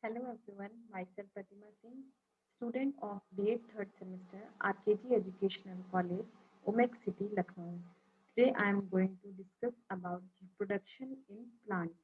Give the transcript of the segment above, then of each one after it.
Hello everyone, myself Pratima Singh, student of BA third semester, RKG Educational College, Omek City, Lucknow. Today I am going to discuss about reproduction in plants.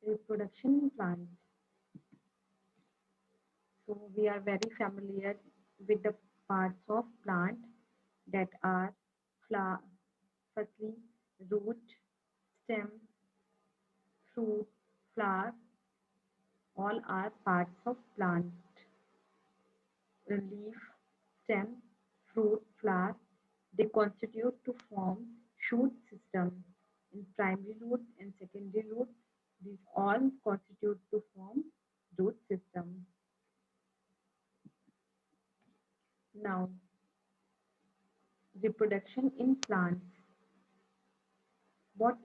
Reproduction in plants. So we are very familiar with the parts of plant that are flower, firstly root, stem, fruit, flower, all are parts of plant. Leaf, stem, fruit, flower, they constitute to form shoot system. In primary root and secondary root, these all constitute to form root system. Now, reproduction in plants. What,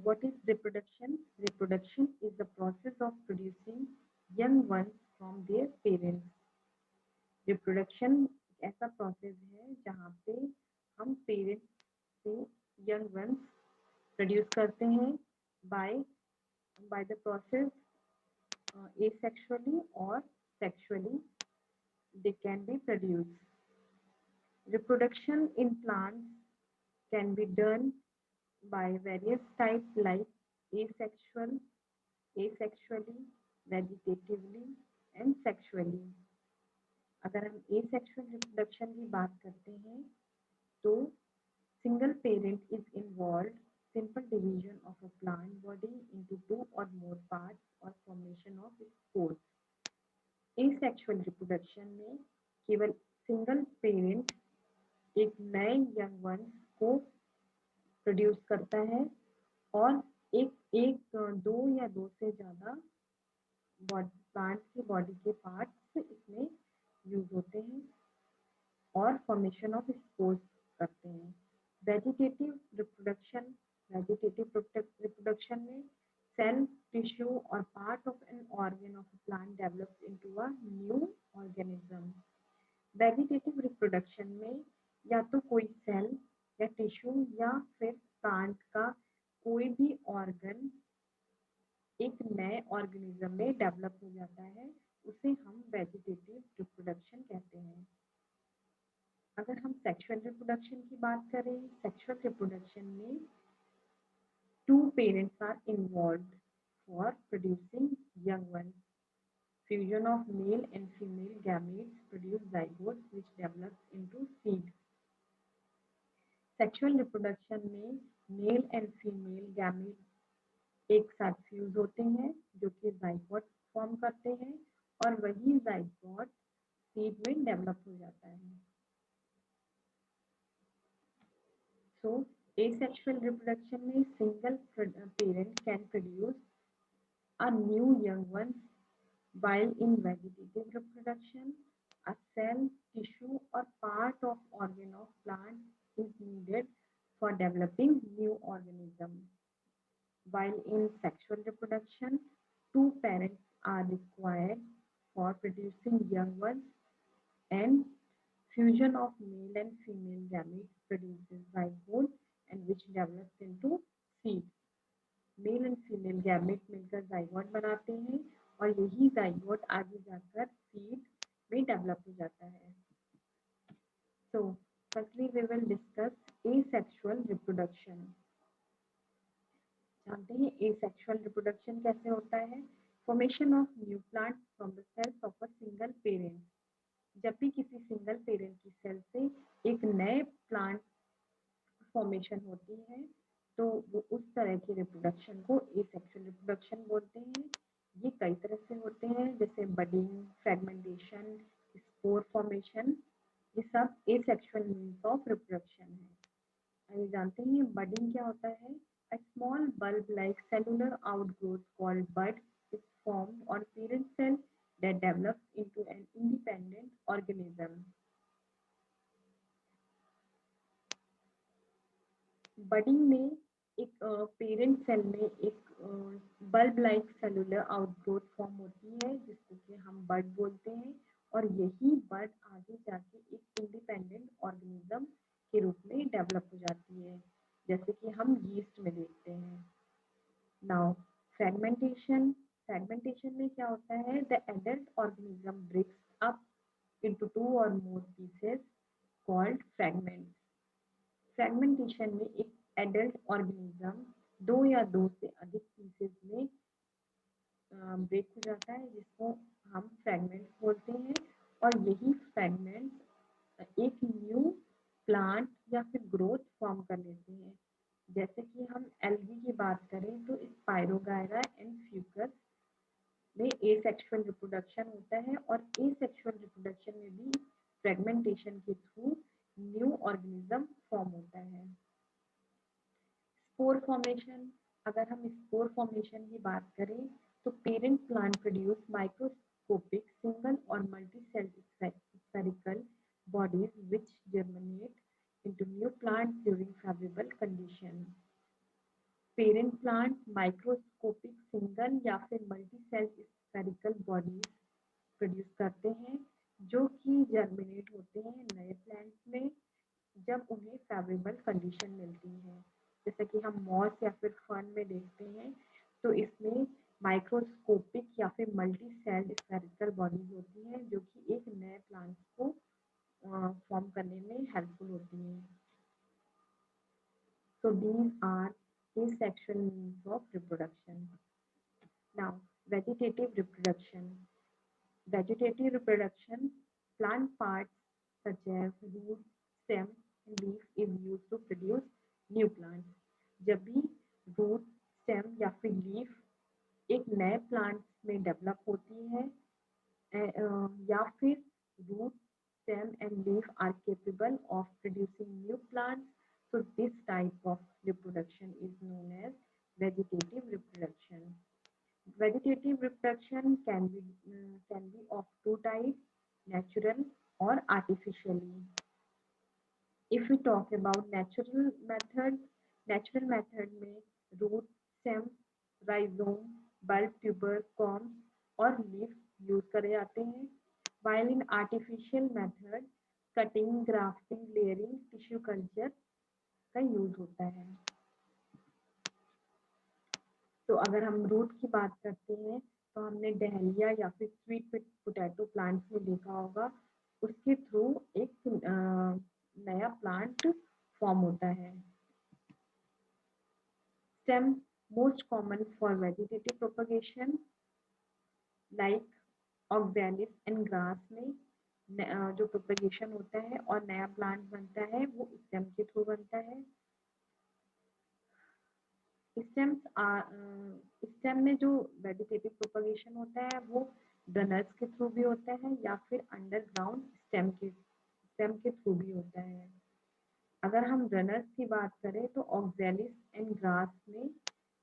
what is reproduction? Reproduction is the process of producing young ones from their parents. Reproduction ऐसा process है जहाँ पे हम parents से young ones produce करते हैं by by the process asexually or sexually they can be produced. Reproduction in plants can be done by various types like asexual, asexually, vegetatively and sexually. अगर हम asexual reproduction की बात करते हैं तो single parent is involved simple division of a plant body into two or more parts or formation of spores. Asexual reproduction में केवल single parent एक नए young ones को प्रोड्यूस करता है और एक एक दो या दो से ज़्यादा प्लांट की बॉडी के पार्ट्स इसमें यूज होते हैं और फॉर्मेशन ऑफ स्पोर्स करते हैं. वेजिटेटिव रिप्रोडक्शन वेजिटेटिव रिप्रोडक्शन में cell, tissue or part of an organ of a plant develops into a new organism. Vegetative reproduction में या तो कोई सेल या टिश्यू या फिर प्लांट का कोई भी ऑर्गन एक नए ऑर्गेनिज्म में डेवलप हो जाता है, उसे हम वेजिटेटिव रिप्रोडक्शन कहते हैं. अगर हम सेक्सुअल रिप्रोडक्शन की बात करें, सेक्सुअल रिप्रोडक्शन में two parents are involved for producing young ones. Fusion of male and female gametes produce zygotes which develops into seed. Sexual reproduction में मेल एंड फीमेल गैमेट एक साथ फ्यूज होते हैं जो कि जाइगोट फॉर्म करते हैं और वही जाइगोट सीड में डेवलप हो जाता है. So, asexual reproduction में single parent can produce a new young ones, while in vegetative reproduction, a cell, tissue or part of organ of plant is needed for developing new organism. While in sexual reproduction, two parents are required for producing young ones and fusion of male and female gametes produces zygote and which develops into seed. Male and female gamete मिलकर zygote बनाते हैं और यही zygote आगे जाकर seed में develop हो जाता है. So firstly we will discuss asexual reproduction. जानते हैं एसेक्सुअल रिप्रोडक्शन कैसे होता है. Formation of new plant from the cells of a single parent. जब भी किसी सिंगल पेरेंट की सेल से एक नए प्लांट फॉर्मेशन होती है तो वो उस तरह की रिप्रोडक्शन को एसेक्सुअल रिप्रोडक्शन बोलते हैं. ये कई तरह से होते हैं जैसे बडिंग, फ्रेगमेंटेशन, स्पोर फॉर्मेशन. ये सब एसेक्सुअल मीन्स ऑफ रिप्रोडक्शन है. आइए जानते हैं बडिंग क्या होता है. A small bulb-like cellular outgrowth called bud is formed on parent cell that develops into an independent organism. Budding में एक पेरेंट सेल में एक bulb like cellular outgrowth form होती है जिसको कि हम बड बोलते हैं और यही बड आगे जाके एक इंडिपेंडेंट ऑर्गेनिज्म के रूप में डेवलप हो जाती है जैसे कि हम यीस्ट में देखते हैं. Now fragmentation. फ्रेगमेंटेशन में क्या होता है? The adult organism breaks up into two or more pieces called fragments. Fragmentation में एक एडल्ट ऑर्गेनिज्म दो या दो से अधिक पीसेस में ब्रेक हो जाता है जिसको हम फ्रेगमेंट्स बोलते हैं और यही फ्रेगमेंट्स एक न्यू प्लांट या फिर ग्रोथ फॉर्म कर लेते हैं. जैसे कि हम एल्गी की बात करें तो स्पाइरोगायरा एंड फ्यूकस में एसेक्सुअल रिप्रोडक्शन होता है और एसेक्सुअल रिप्रोडक्शन में भी फ्रेगमेंटेशन के थ्रू न्यू ऑर्गेनिज्म फॉर्म होता है. Spore formation. अगर हम स्पोर फॉर्मेशन की बात करें तो parent plant produce microscopic single और multi cell spherical bodies which germinate into new plants during favorable conditions. Parent plant microscopic single या फिर multi cell spherical bodies produce करते हैं जो कि जर्मिनेट होते हैं नए प्लांट्स में जब उन्हें फेवरेबल कंडीशन मिलती है. जैसे कि हम मॉस या फिर फर्न में देखते हैं तो इसमें माइक्रोस्कोपिक या फिर मल्टी सेल स्फेरिकल बॉडीज होती हैं जो कि एक नए प्लांट्स को फॉर्म करने में हेल्पफुल होती हैं. So these are asexual means of reproduction. Now, vegetative reproduction. Vegetative reproduction, plant parts such as root, stem, and leaf is used to produce new plants. जब भी root, stem या फिर leaf एक नए plant में develop होती है या फिर root, stem and leaf are capable of producing new plants. So this type of reproduction is known as vegetative reproduction. Vegetative reproduction can be of two types, natural or artificially. If we talk about natural method में root, stem, rhizome, bulb, tuber, corms और leaf use करे जाते हैं. While in artificial method, cutting, grafting, layering, tissue culture का use होता है. तो अगर हम रूट की बात करते हैं तो हमने डहलिया या फिर स्वीट पोटैटो प्लांट्स में देखा होगा उसके थ्रू एक नया प्लांट फॉर्म होता है. Stem most common for vegetative propagation like oxalis and grass में जो प्रोपगेशन होता है और नया प्लांट बनता है वो स्टेम के थ्रू बनता है. स्टेम में जो वेजिटेटिव प्रोपगेशन होता है वो रनर्स के थ्रू भी होता है या फिर अंडरग्राउंड स्टेम के थ्रू भी होता है. अगर हम रनर्स की बात करें तो ऑक्सैलिस एंड ग्रास में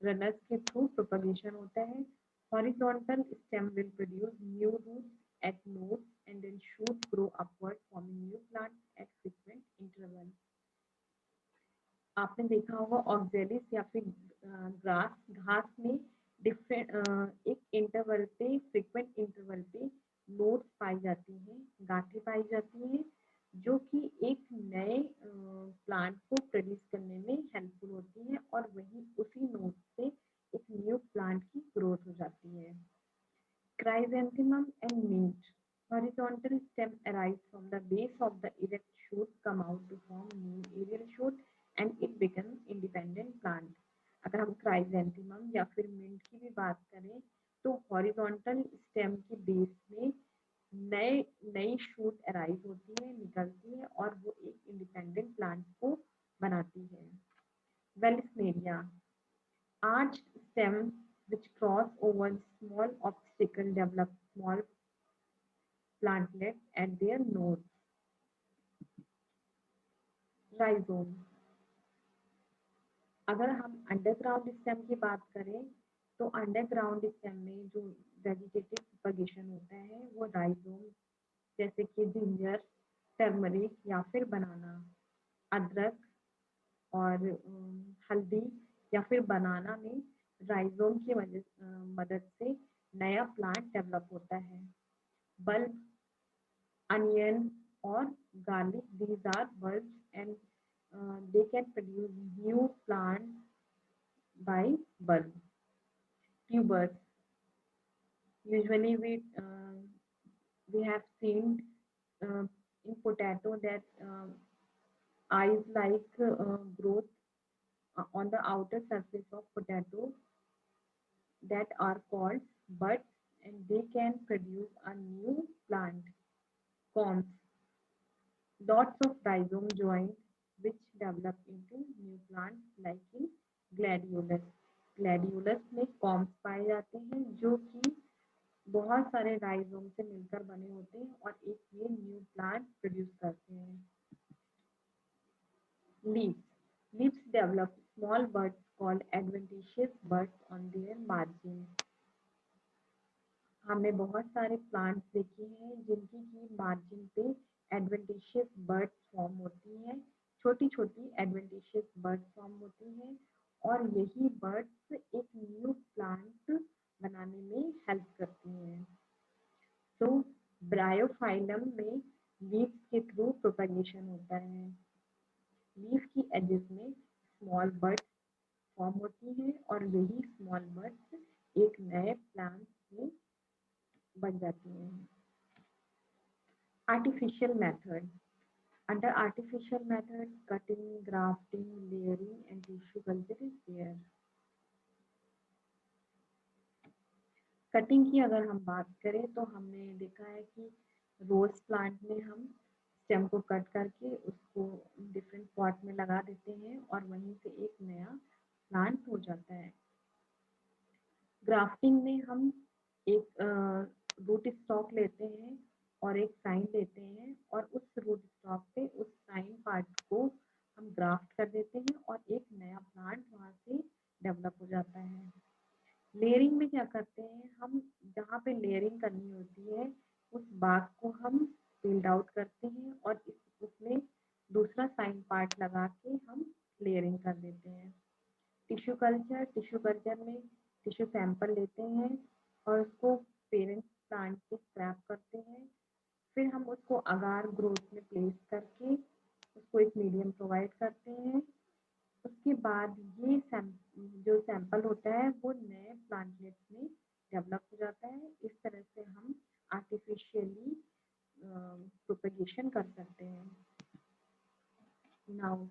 रनर्स के थ्रू प्रोपगेशन होता है. Horizontal stem will produce new roots at nodes and then shoot grow upward forming new plants at frequent interval. आपने देखा होगा ऑक्सैलिस या फिर घास में डिफरेंट एक इंटरवल पे फ्रीक्वेंट इंटरवल पे नोड्स पाई जाती हैं, गांठें पाई जाती हैं जो कि एक नए प्लांट को प्रोड्यूस करने में हेल्पफुल होती हैं और वही उसी नोड से एक न्यू प्लांट की ग्रोथ हो जाती है. Chrysanthemum and mint. Horizontal stem arise from the base of the erect shoot, come out to form new aerial shoot, and it becomes independent plant. अगर हम क्राइजेंथेमम या फिर मिंट की भी बात करें तो हॉरिजॉन्टल स्टेम के बेस में नई शूट अराइज होती है, निकलती है और वो एक इंडिपेंडेंट प्लांट को बनाती है. Vallisneria. Arched stems which cross over small obstacle develop small plantlets at their nodes. Rhizome. अगर हम अंडरग्राउंड स्टेम की बात करें तो अंडरग्राउंड स्टेम में जो वेजिटेटिव प्रोपगेशन होता है वो राइजोम जैसे कि जिंजर, टर्मरिक या फिर बनाना, अदरक और हल्दी या फिर बनाना में राइजोम की मदद से नया प्लांट डेवलप होता है। Bulb, onion or garlic, these are bulbs and they can produce new plants by bulb. Tubers, usually we have seen uh, in potato that eyes like growth on the outer surface of potato that are called buds, and they can produce a new plant. Combs, lots of rhizome joints which develop into new plants like in gladiolus. Gladiolus में corms पाए जाते हैं जो कि बहुत सारे rhizome से मिलकर बने होते हैं और एक ये न्यू प्लांट प्रोड्यूस करते हैं। Leaves, leaves develop small birds called adventitious birds on their margin. हमने बहुत सारे प्लांट्स देखे हैं जिनकी की मार्जिन पे एडवेंटिशियस बर्ड्स फॉर्म होती हैं, छोटी छोटी एडवेंटिशियस बर्ड्स फॉर्म होती हैं और यही बर्ड्स एक न्यू प्लांट बनाने में हेल्प करती हैं। तो ब्रायोफाइलम में लीव्स के थ्रू प्रोपगेशन होता है। लीफ की एजेस में स्मॉल बर्ड्स फॉर्म होती हैं और यही स्मॉल बर्ड्स एक नए प्लांट में बन जाती हैं। Artificial method. Under artificial method, cutting, grafting, layering and tissue culture is there. Cutting की अगर हम बात करें तो हमने देखा है कि रोज प्लांट में हम स्टेम को कट करके उसको डिफरेंट पॉट में लगा देते हैं और वहीं से एक नया प्लांट हो जाता है। ग्राफ्टिंग में हम एक रूट स्टॉक लेते हैं और एक साइन लेते हैं और उस रूट स्टॉक पे उस साइन पार्ट को हम ग्राफ्ट कर देते हैं और एक नया प्लांट वहाँ से डेवलप हो जाता है। लेयरिंग में क्या करते हैं हम, जहाँ पे लेयरिंग करनी होती है उस बाग को हम फील्ड आउट करते हैं और उसमें दूसरा साइन पार्ट लगा के हम लेयरिंग कर देते हैं। टिश्यू कल्चर में टिश्यू सैंपल लेते हैं और उसको पेरेंट प्लांट से स्क्रैप करते हैं, फिर हम उसको अगार ग्रोथ में प्लेस करके उसको एक मीडियम प्रोवाइड करते हैं। उसके बाद ये जो सैंपल होता है वो नए प्लांटलेट्स में डेवलप हो जाता है। इस तरह से हम आर्टिफिशियली प्रोपगेशन कर सकते हैं। Now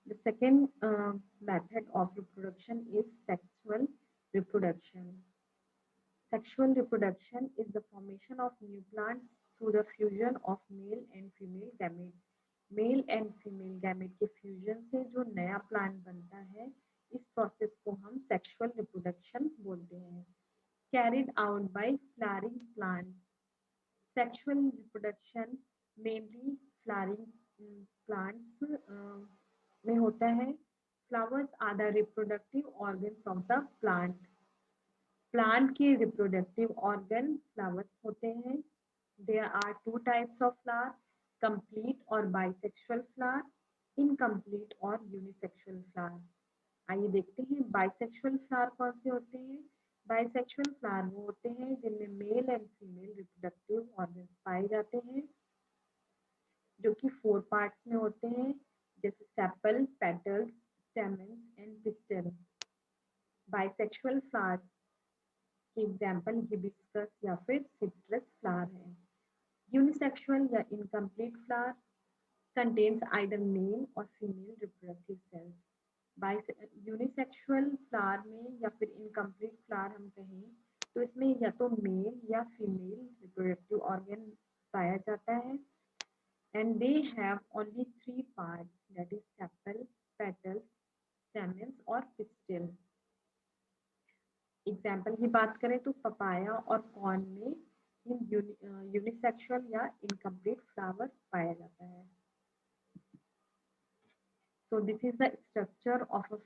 the second method of reproduction is sexual reproduction. Sexual reproduction is the formation of new plants through the fusion of male and female gametes. Male and female gamete के fusion से जो नया plant बनता है इस process को हम sexual reproduction बोलते हैं। Carried out by flowering plant. Sexual reproduction mainly flowering plants में होता है। Flowers are the reproductive organs of the plant. Plant के रिप्रोडक्टिव ऑर्गन फ्लावर्स होते हैं। There are two types of flower, complete और bisexual flower, incomplete और unisexual flower. आइए देखते हैं बाइसेक्सुअल फ्लावर कौन से होते हैं। बाइसेक्सुअल फ्लावर वो होते हैं जिनमें male and female reproductive organs पाए जाते हैं जो कि 4 पार्ट्स में होते हैं जैसे sepal, petals, stamens and pistol. Bisexual flower के एग्जाम्पल हिबिस्कस या फिर सिट्रस फ्लावर है। यूनिसेक्सुअल या incomplete flower contains either male or female reproductive cells. Unisexual flower में या फिर इनकम्प्लीट फ्लावर हम कहें तो इसमें या तो मेल या फीमेल रिप्रोडक्टिव ऑर्गन पाया जाता है and they have only 3 parts that is sepal, petals, stamens और पिस्टिल। एग्जाम्पल की बात करें तो पपाया और कॉर्न में यूनिसेक्सुअल या इनकम्प्लीट फ्लावर पाया जाता है। So this is the structure of a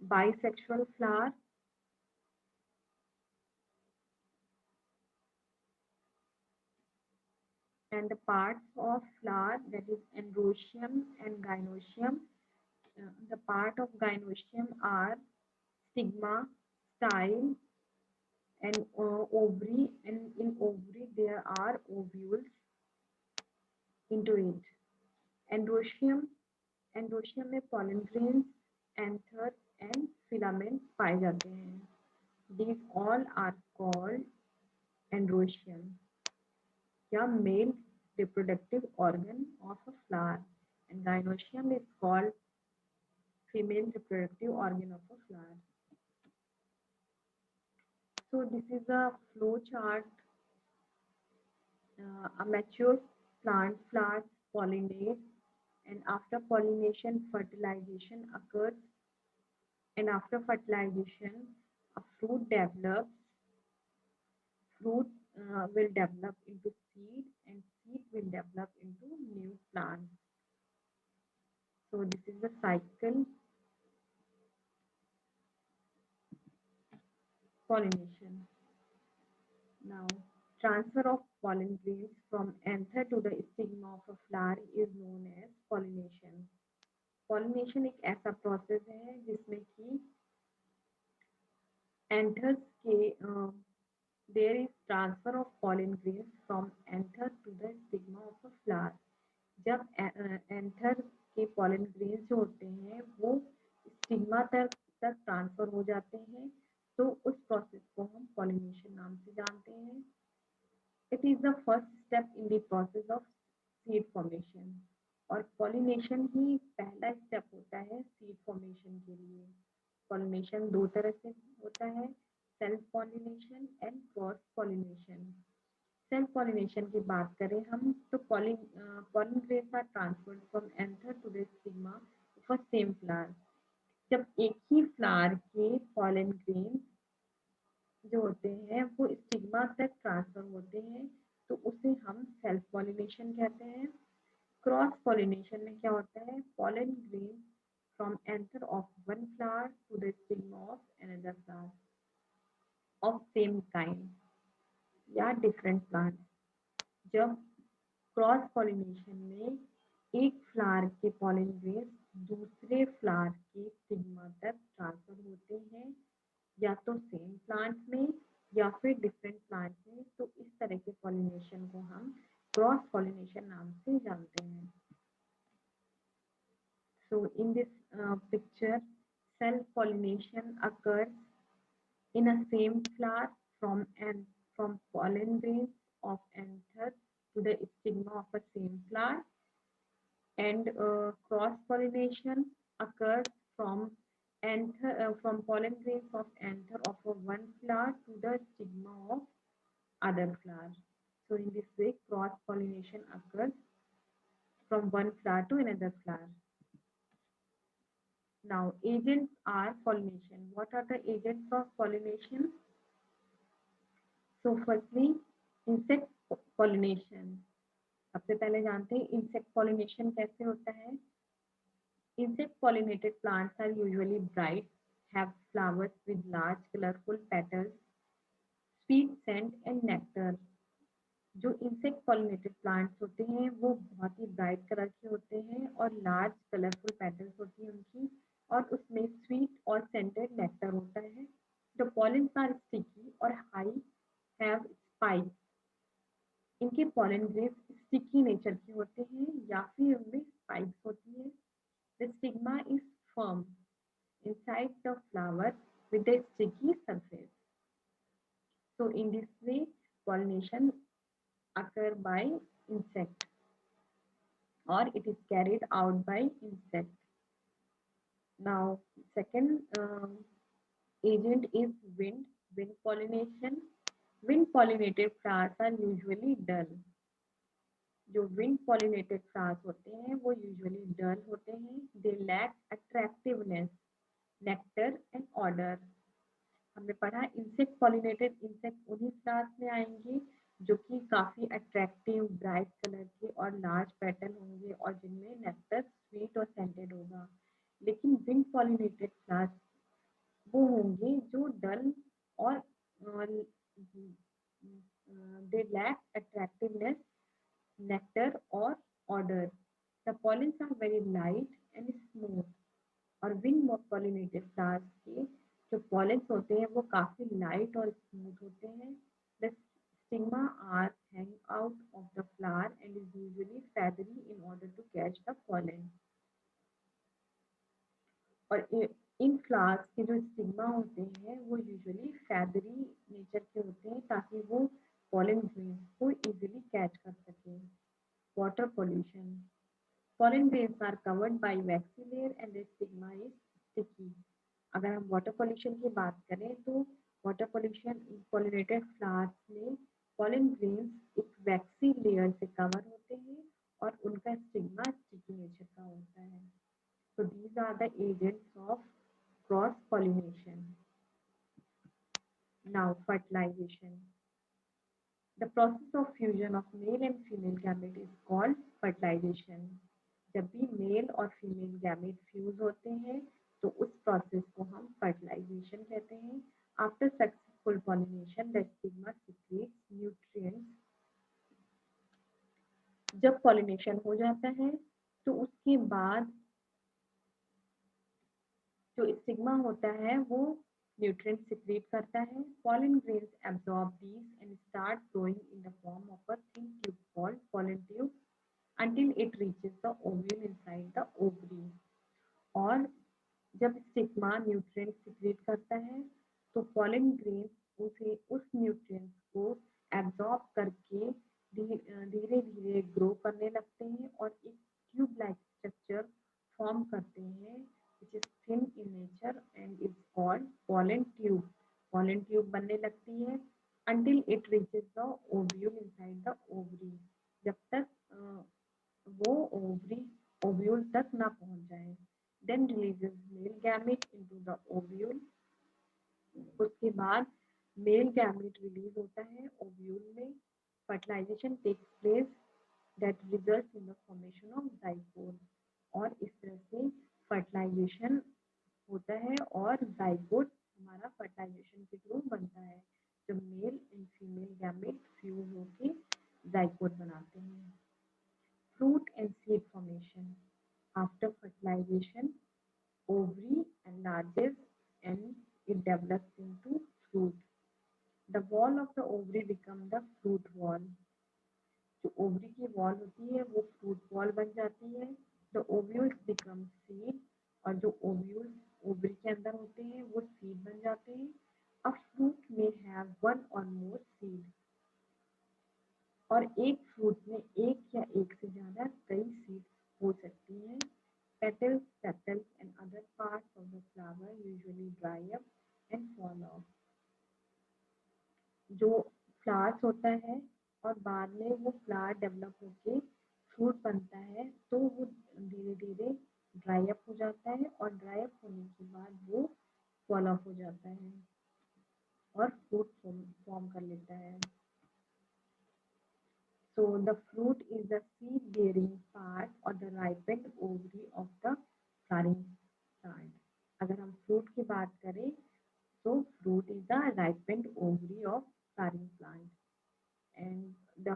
bisexual flower. And the parts of flower, that is androecium and gynoecium. The part of gynoecium are stigma, style, and ovary, and in ovary there are ovules into it. Androecium androecium में pollen grains, anther and filament पाए जाते हैं. These all are called androecium या male reproductive organ of a flower, and gynoecium is called female reproductive organ of a flower. So this is a flow chart. A mature plant flowers pollinate, and after pollination fertilization occurs, and after fertilization a fruit develops. Fruit will develop into seed, and seed will develop into new plant. So this is the cycle. Pollination. Now, transfer of pollen grains from anther to the stigma of a flower is known as pollination. Pollination एक ऐसा process है जिसमें कि anthers के there is transfer of pollen grains from anther to the stigma of a flower. जब anther के pollen grains जो होते हैं वो स्टिग्मा तक ट्रांसफर हो जाते हैं, तो उस प्रोसेस को हम पॉलिनेशन नाम से जानते हैं. It is the first step in the process of seed formation, और पॉलिनेशन ही पहला स्टेप होता है सीड फॉर्मेशन के लिए. पॉलिनेशन दो तरह से होता है, self pollination and cross pollination. Self pollination की बात करें हम तो pollen grains are transferred from anther to the stigma of a same flower. जब एक ही फ्लावर के pollen grains जो होते हैं वो स्टिग्मा तक ट्रांसफर होते हैं तो उसे हम सेल्फ पॉलिनेशन कहते हैं. क्रॉस पॉलिनेशन में क्या होता है, pollen grains from anther of one flower to the stigma of another flower of same kind या different plant. जब क्रॉस पॉलिनेशन में एक फ्लावर के पॉलन ग्रेन्स दूसरे फ्लावर के स्टिग्मा तक ट्रांसफर होते हैं, या तो सेम प्लांट में या फिर डिफरेंट प्लांट में, तो इस तरह के पॉलिनेशन को हम क्रॉस पॉलिनेशन नाम से जानते हैं. So in this picture self pollination occurs in a same flower from pollen grains of anther to the stigma of a same flower, and cross pollination occurs from from pollen grains of anther of a one flower to the stigma of other flower. So in this way cross pollination occurs from one flower to another flower. Now agents are pollination. What are the agents of pollination? So firstly, insect pollination. सबसे पहले जानते हैं insect pollination कैसे होता है. Insect pollinated plants are usually bright, have flowers with large colorful petals, sweet scent and nectar. जो insect pollinated plants होते हैं वो बहुत ही ब्राइट कलर के होते हैं और लार्ज कलरफुल पेटल्स होती हैं उनकी, और उसमें स्वीट और सेंटेड नेक्टर होता है. द पॉलिन्स आर स्टिकी और हाई हैव स्पाइक्स. इनके पॉलन ग्रेन्स स्टिकी नेचर के होते हैं या फिर उनमें स्पाइक्स होती है. The stigma is firm inside the flower with a sticky surface. So in this way pollination occur by insect, or it is carried out by insect. Now second agent is wind pollination. Wind pollinated flowers are usually dull. जो wind pollinated flowers होते हैं वो usually dull होते हैं. They lack attractiveness, nectar and order. हमने पढ़ा insect pollinated insect उन्हीं flowers में आएंगे जो कि काफी अट्रैक्टिव ब्राइट कलर के और लार्ज पेटल होंगे और जिनमें नेक्टर स्वीट और सेंटेड होगा. लेकिन विंड पॉलिनेटेड फ्लावर्स वो होंगे जो डल और दे लैक अट्रैक्टिवनेस, नेक्टर और order. The pollens are very light and smooth. और विंड पॉलिनेटेड फ्लावर्स के जो पॉलेंस होते हैं वो काफी लाइट और स्मूथ होते हैं. The stigma are hang out of the flower and is usually feathery in order to catch the pollen. और इन फ्लावर्स के जो स्टिग्मा होते हैं वो यूजुअली feathery नेचर के होते हैं ताकि वो pollen grains को इजीली कैच कर सके. Water pollution. Pollen grains are covered by waxy layer and the stigma is sticky. अगर हम वाटर पोल्यूशन की बात करें तो वाटर पोल्यूशन पॉलिनेटेड फ्लावर्स में पॉलन ग्रेन्स एक वैक्सी लेयर से कवर होते हैं और उनका स्टिग्मा स्टिकी नेचर का होता है. So these are the agents of cross pollination. Now fertilization. The process of fusion of male and female gamete is called fertilization. जब भी मेल और फीमेल गैमेट फ्यूज होते हैं तो उस प्रोसेस को हम फर्टिलाइजेशन कहते हैं. After successful pollination the stigma secrets nutrients. जब पॉलिनेशन हो जाता है तो उसके बाद जो स्टिग्मा होता है वो न्यूट्रिएंट सीक्रेट करता है. pollen grains absorb these and start growing in the form of a thin tube called pollen tube until it reaches the ovule inside the ovary. और जब स्टिग्मा न्यूट्रिएंट सीक्रेट करता है तो पॉलन ग्रेन्स उसे उस nutrients को absorb करके धीरे धीरे ग्रो करने लगते हैं और एक ट्यूब लाइक स्ट्रक्चर फॉर्म करते हैं which is thin in nature and is called pollen tube. pollen tube बनने लगती है until it reaches the ovule inside the ovary. जब तक वो ओव्यूल तक ना पहुंच जाए. Then releases male gamete into the ovule. उसके बाद मेल गैमेट रिलीज होता है ओव्यूल में. Fertilisation takes place that results in the formation of zygote. और इस तरह से फर्टिलाइजेशन होता है और जाइगोट हमारा फर्टिलाइजेशन के थ्रू बनता है जब male and female gamete fuse होके जाइगोट बनाते हैं. Fruit and seed formation. After fertilization, ovary enlarges and it develops into fruit. The wall of the ovary becomes the fruit wall. जो ovary की wall होती है वो फ्रूट वॉल बन जाती है. The ovules become seed और जो ओव्यूल्स ओवरी के अंदर होते हैं वो सीड बन जाते हैं. A fruit may have one or more seed. और एक फ्रूट में एक या एक से ज्यादा कई सीड हो सकती हैं. Petals, sepals and other parts of the flower usually dry up and fall off. जो फ्लावर्स होता है और बाद में वो फ्लावर डेवलप होके फ्रूट बनता है तो वो धीरे धीरे ड्राई अप हो जाता है और ड्राई अप होने के बाद वो फॉल ऑफ हो जाता है और फ्रूट फॉर्म कर लेता है. So the fruit is the seed-bearing part or the ripened ovary of the flowering plant. अगर हम fruit की बात करें तो fruit is the ripened ovary of flowering plant and the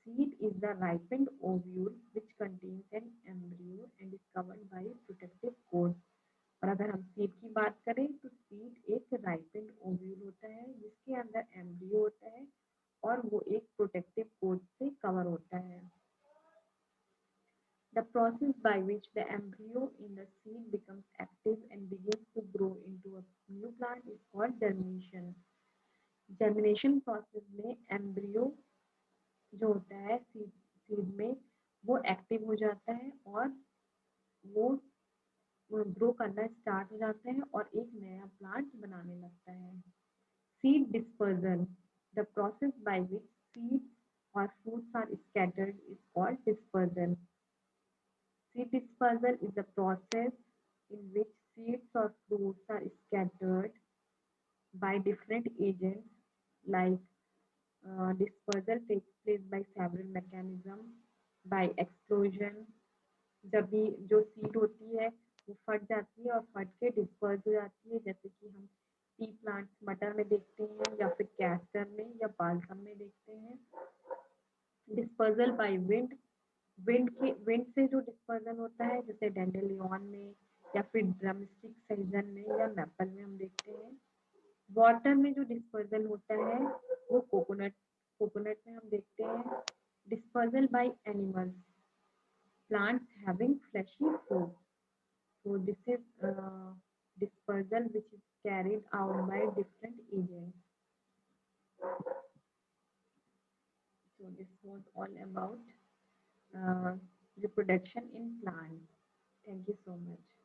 seed is the ripened ovule which contains an embryo and is covered by protective coat. और अगर हम seed की बात करें तो सीड एक राइपेंड ओव्यूल होता है जिसके अंदर एम्ब्रियो होता है और वो एक प्रोटेक्टिव कोट से कवर होता है. The process by which the embryo in the seed becomes active and begins to grow into a new plant is called germination. Germination process में एम्ब्रियो जो होता है सीड में वो एक्टिव हो जाता है और वो ग्रो करना स्टार्ट हो जाता है और एक नया प्लांट बनाने लगता है. Seed dispersal. The process by which seeds or fruits are scattered is called dispersal. Seed dispersal is the process in which seeds or fruits are scattered by different agents like dispersal takes place by several mechanisms by explosion. जब भी जो seed होती है वो फट जाती है और फट के डिस्पर्स हो जाती है, जैसे कि हम पी प्लांट्स मटर में देखते हैं या फिर कैस्टर में या बाल्सम में देखते हैं। डिस्पर्जल बाय विंड, विंड से जो डिस्पर्जन होता है जैसे डेंडेलियन में या फिर ड्रमस्टिक सीजन में या मैपल में हम देखते हैं। वाटर में जो डिस्पर्जन होता है वो कोकोनट में हम देखते हैं। Dispersal by animals, plants having fleshy food. So this is dispersal which is carried out by different agents. So this was all about uh, reproduction in plants. Thank you so much.